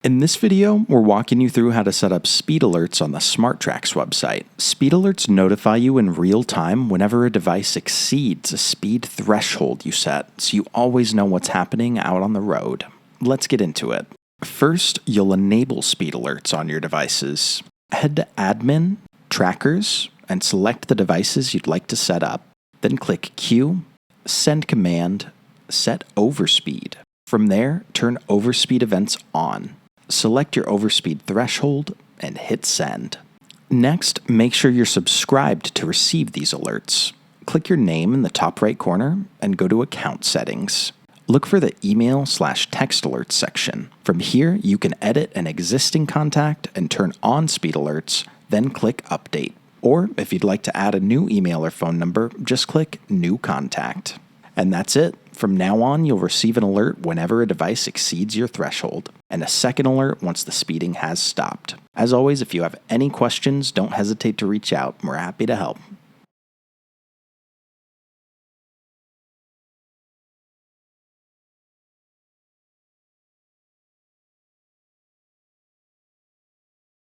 In this video, we're walking you through how to set up speed alerts on the SmartTraxx website. Speed alerts notify you in real time whenever a device exceeds a speed threshold you set, so you always know what's happening out on the road. Let's get into it. First, you'll enable speed alerts on your devices. Head to Admin, Trackers, and select the devices you'd like to set up. Then click Queue, Send Command, Set Overspeed. From there, turn Overspeed events on. Select your overspeed threshold and hit send. Next, make sure you're subscribed to receive these alerts. Click your name in the top right corner and go to Account Settings. Look for the Email/Text Alerts section. From here, you can edit an existing contact and turn on speed alerts, then click Update. Or if you'd like to add a new email or phone number, just click New Contact. And that's it. From now on, you'll receive an alert whenever a device exceeds your threshold, and a second alert once the speeding has stopped. As always, if you have any questions, don't hesitate to reach out. We're happy to help.